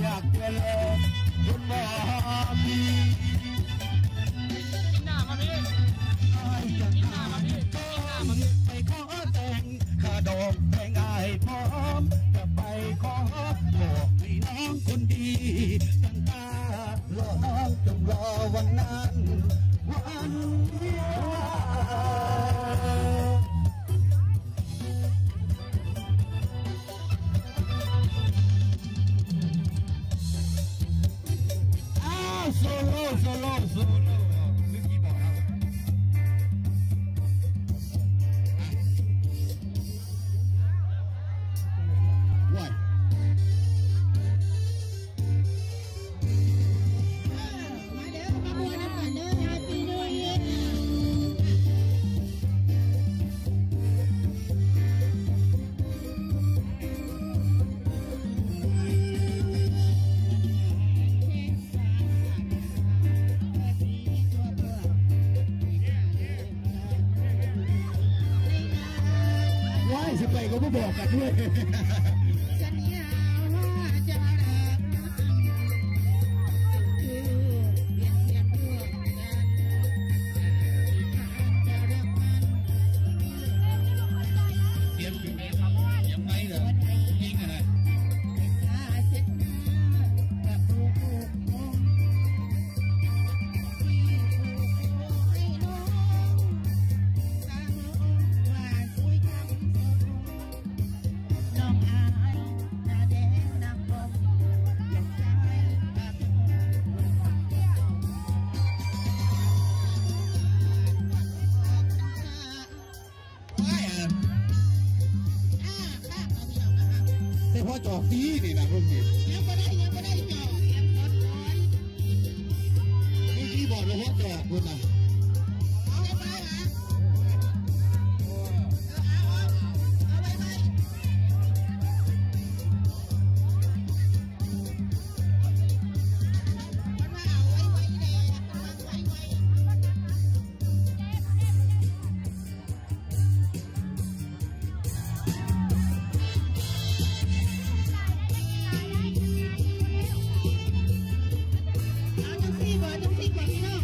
อยากเจริญ บ่มีกินหน้ามาพี่กินหน้ามาพี่กินหน้ามาพี่ไปขอแต่งข้าดอกแพงง่ายพร้อมจะไปขอบอกให้น้องคนดีตั้งตารอจงรอวันนั้นวันเดียวโซโล่นึกกี่บอกครับว้ายมาเด้อมาบัวน้ำกันเด้อ Happy New Yearสิไปก็ไม่บอกกันด้วยสัญญาว่าจะรักคือเปลี่ยนร่วมกันจะรักมันเตรียมอยู่ไหมครับยังไงเหรอยิงอะไรตาเช็ดหน้ากับลูกมองที่ผูกให้น้องสร้างว่าสวยคำน้องอายหน้าแดงน้ำบอกอยากใจกับแต่พอจอกดีนี่นะรุ่นนี้ยังไม่ได้จอดยังรถน้อยเมื่อกี้บอกเราพอจอกคุณนะเอาไปหาเอาไปมันว่าเอาไว้เลยมันว่าไว้เอาจังซี่ก่อนพี่น้อง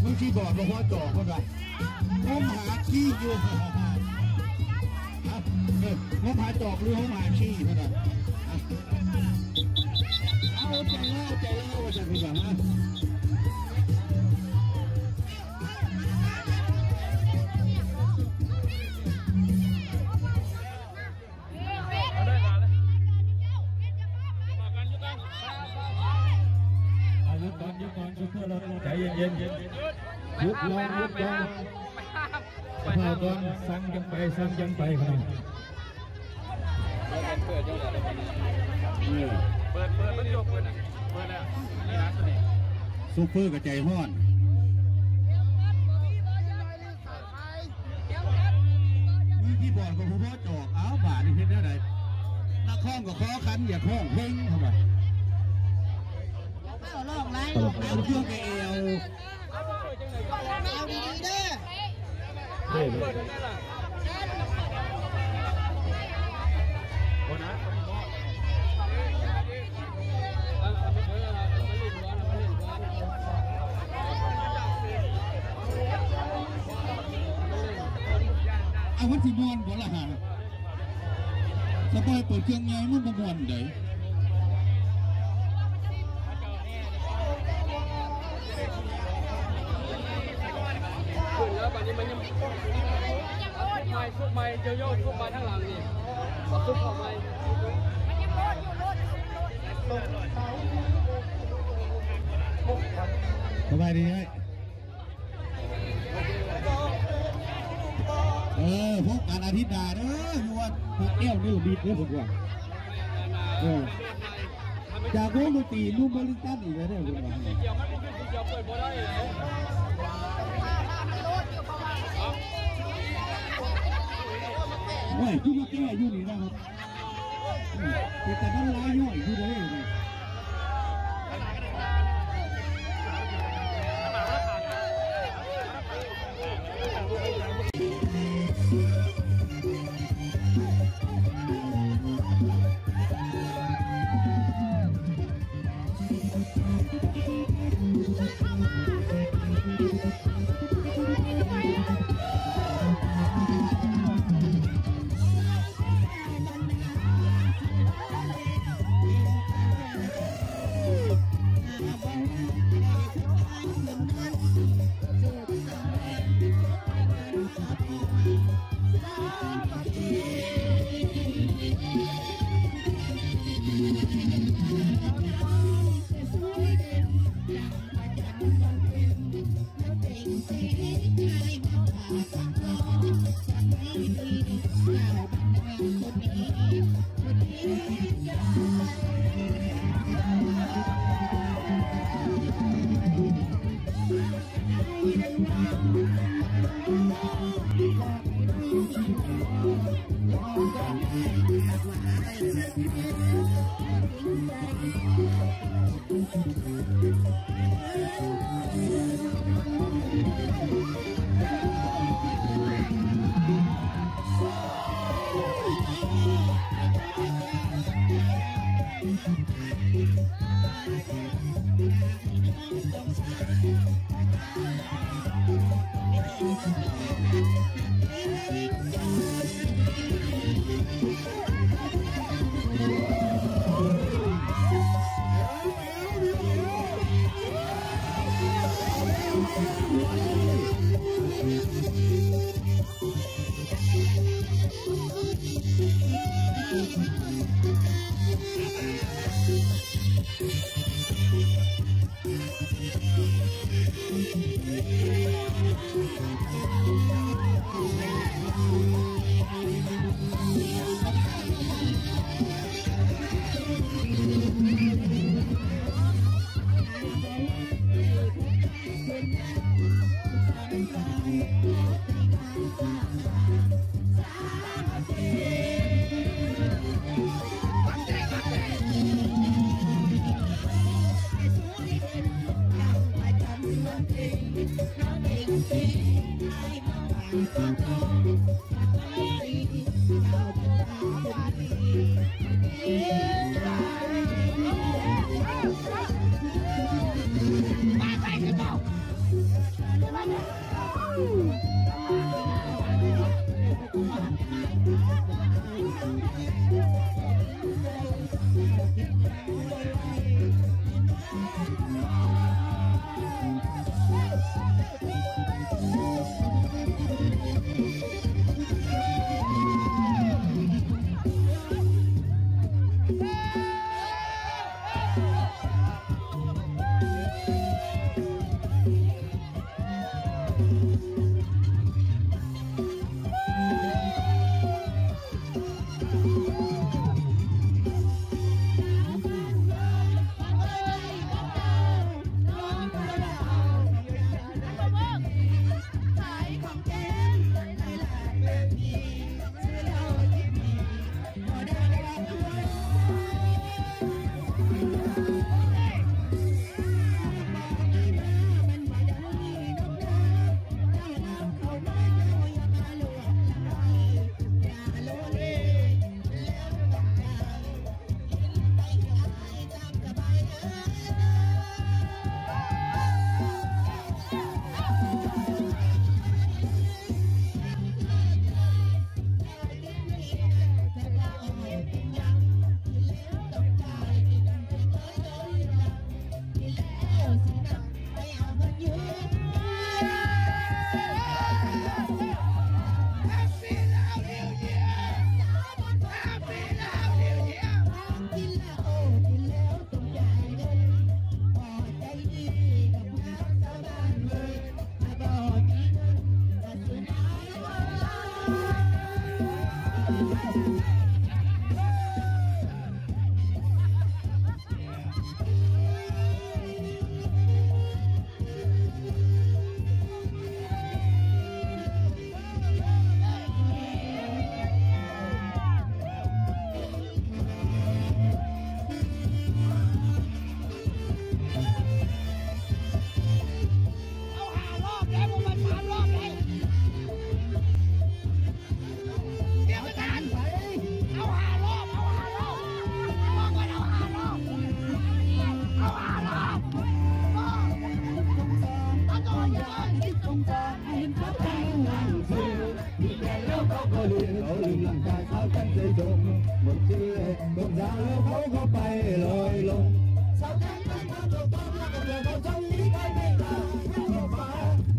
เมื่อกี้บอกเราพอจอกเขาไงงมหาขี้อยู่งมหาจอกหรืองมหาขี้เขาไงเอาใจเล่าว่าจะเป็นแบบนั้นยุดก่อนชุดเพื่อเราใจเย็นยุดลองสภาพก่อนสั่งยังไปครับเปิดมันยกเปิดนะเปิดแล้วนี่นะตัวนี้ซุปเปอร์กับใจห้อนมือที่บอดกับผู้พ่อจอกอ้าวบาทนี่เห็นได้ไหนนักข้องกับข้อคันอย่าข้องเพ่งทำไมลองไรเอาเครื่องแกเอวเอาดีๆเด้อ เฮ้ยเอาวันที่มวนบ่ละหาสปอยเปิดเครื่องไงมันบ่มวนเด้แล้วตอนนี้มันยังซุปไม่เยอะๆซุปมาทั้งหลังนี่ซุปออกไปสบายดีไหมพวกการอาทิตย์หน้าเด้ออยู่ว่าพวกแก้วนี่บีดเด้อผมว่าจากวงดนตรีนุ่มบริการอีกแล้วเด้อผมว่าเกี่ยวมันเป็นเกี่ยวเปิดบ่ได้เลยโอ้ยที่มาแก้อยู่นี่นะครับแต่นั้นร้ายย่อยอยู่เลย ได้จบหมดที่ดวงดาวแล้วเขาก็ไปลอยลงสาวกันไม่มาตกต้องแล้วก็เดินเขาจ้องนี้ไปไม่ตาเข้ามา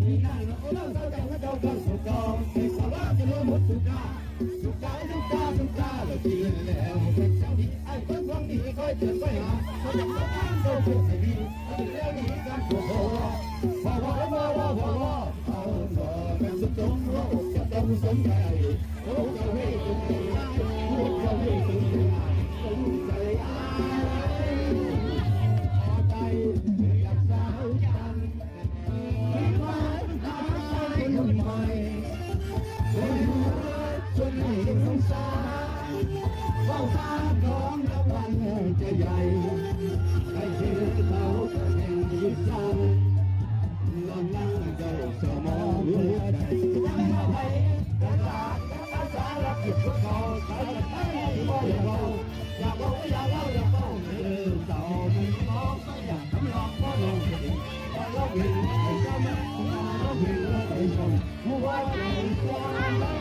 นี่นั่นเราเล่าสาวกันแล้วเราก็สุดยอดในสาวจะรู้หมดสุดาสุดาสุดาสุดาเราจีนแล้วเป็นเจ้าดีไอ้คนฟังดีคอยเตือนคอยหาเขาจะมาทำตัวผู้ให้ดีแล้วดีกันตัวโหว้าวว้าวว้าวว้าวเอาต่อเป็นสุดจงโลกจะต้องสมใจโอ้เจ้าเฮ้ยสุดใจโอ้เจ้าเฮ้ยสุดใจสมใจพอใจอยากสาวกันที่มาหาคนใหม่คนจนให้สงสารว่าฟ้าร้องและวันจะใหญ่ให้เธอเขาจะแห่งยิ่งจังนอนนั่งเจ้าสมองหัวใจยังมาไปกระดาษกระดาษรักหยุดพวกเขาใส่ให้บ่อยเราอย่าบอกอย่าเล่าอย่าต้องเดินต่อมันร้องก็อยากทำลองก็ลองก็ดีแต่เราเห็นไอ้เจ้าแม่เราเห็นเราไปชมหัวใจความรัก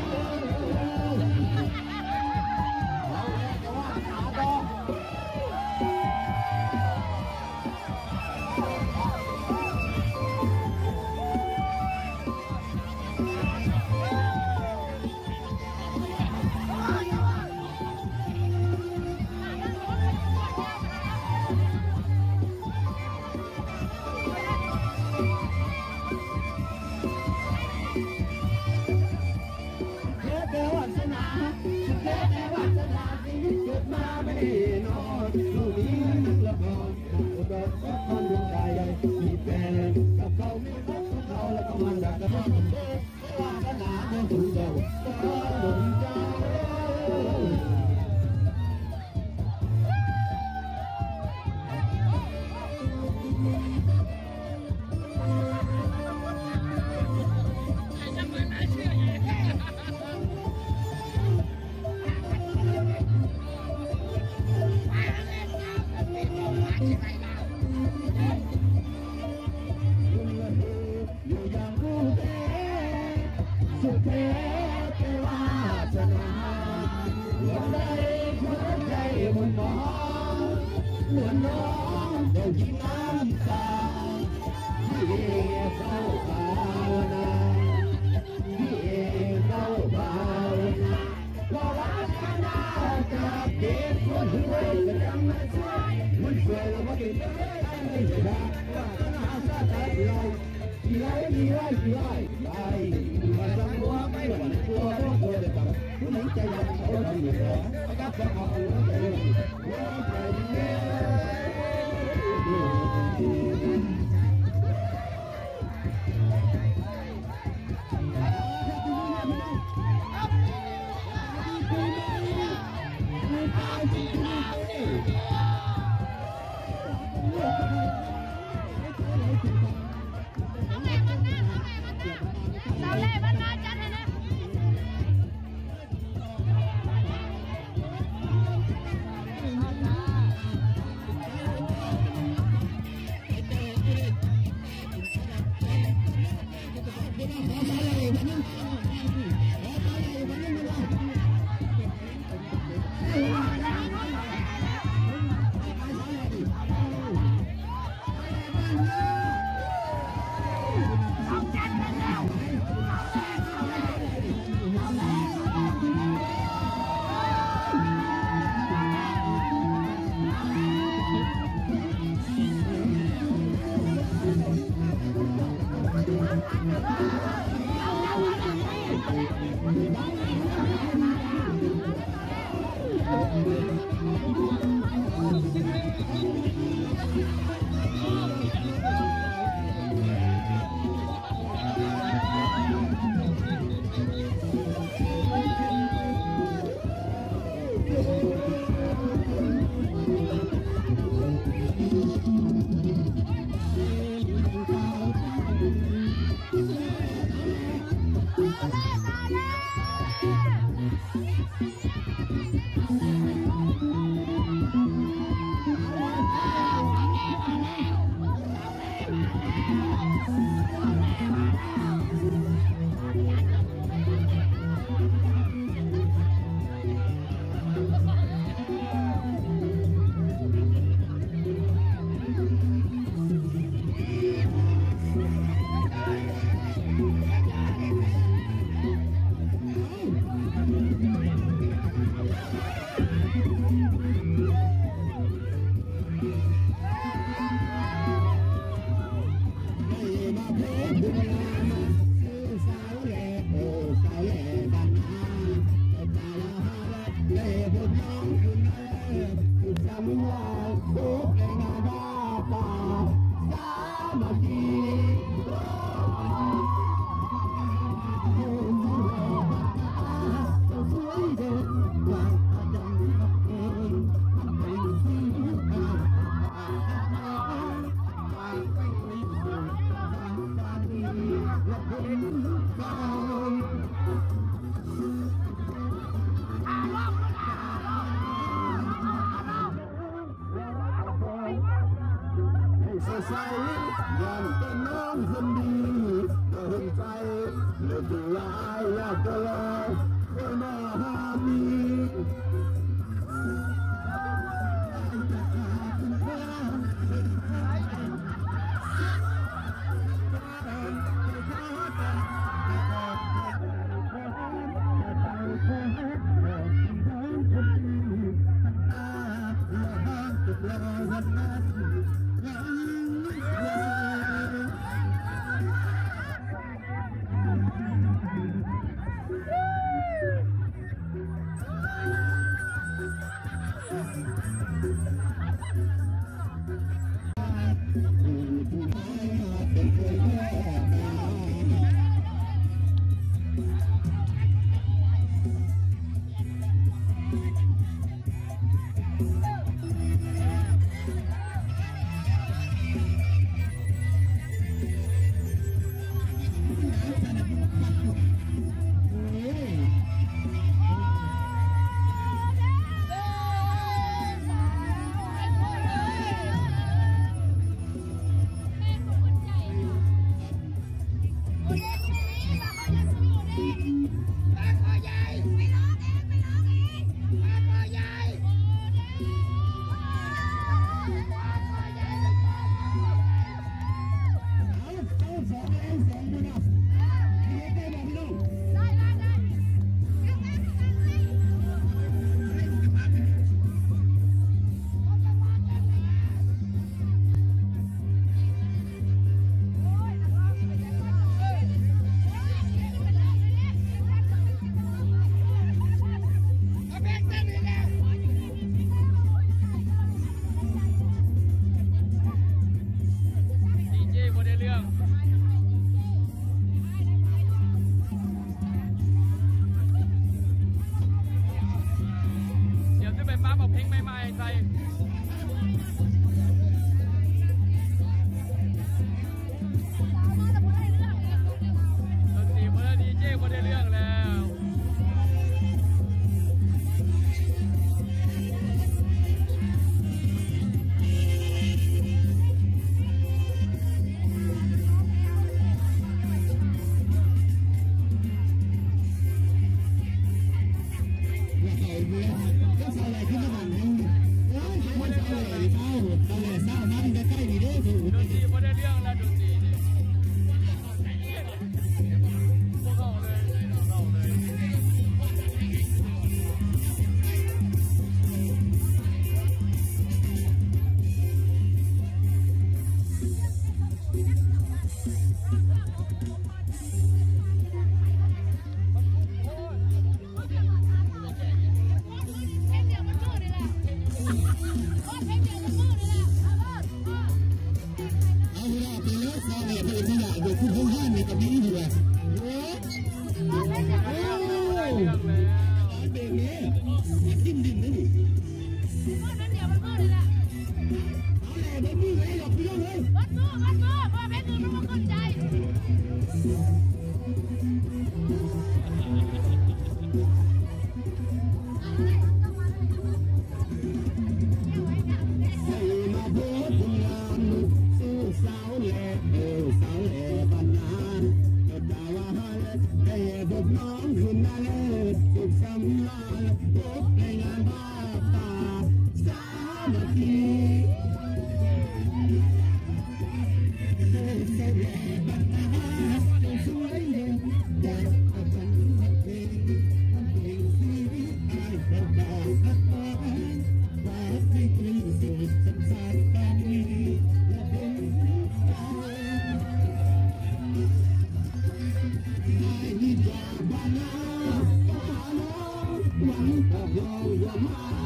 Wow.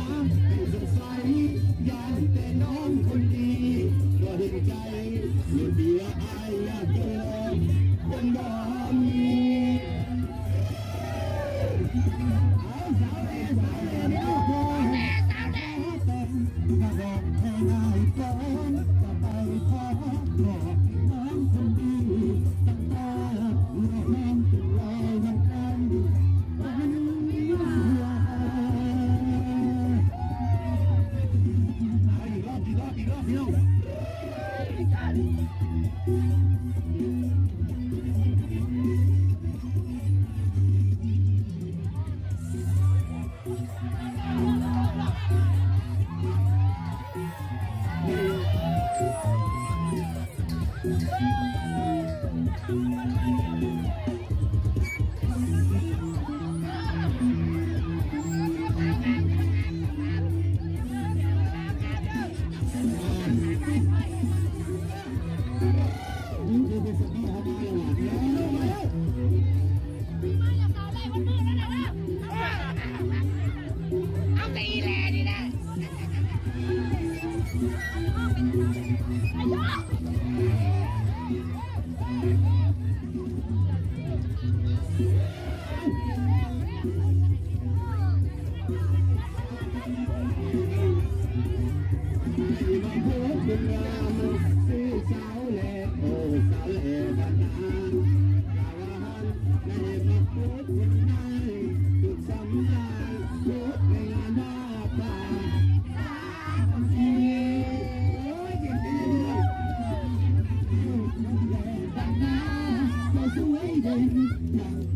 Happy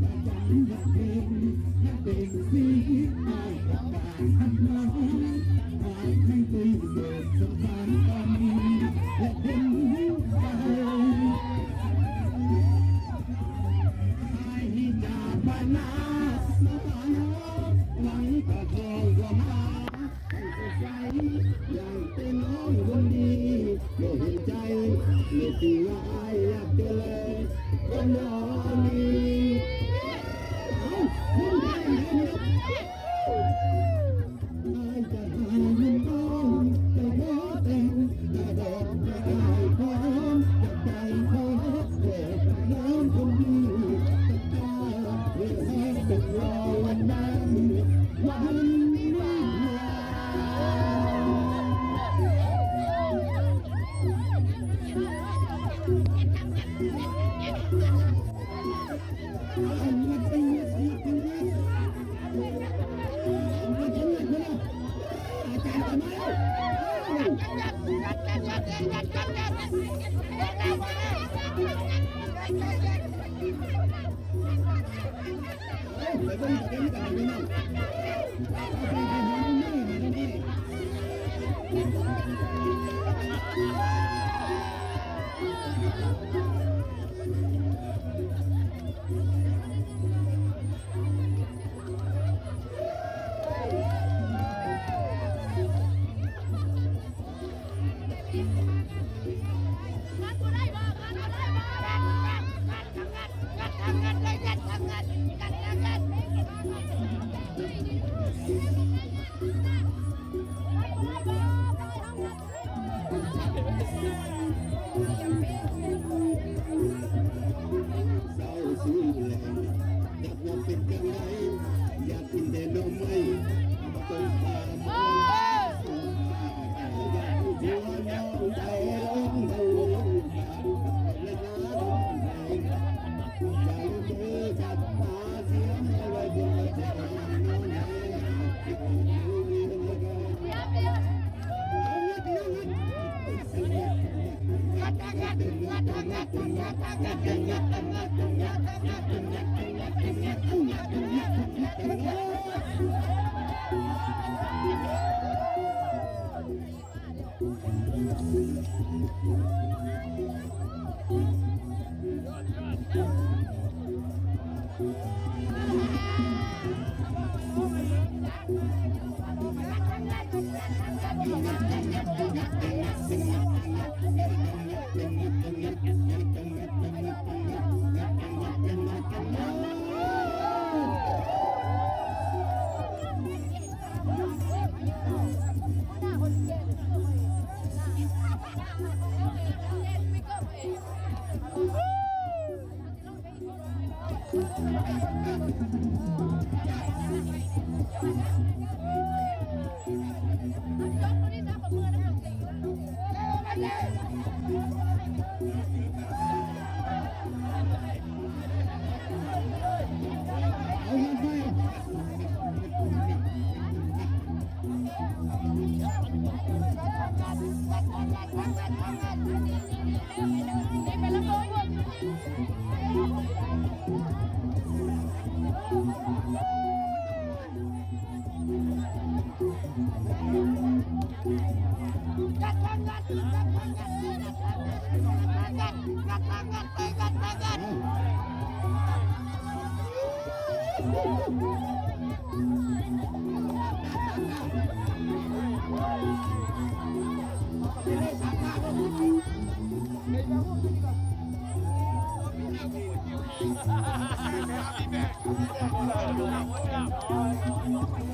birthday.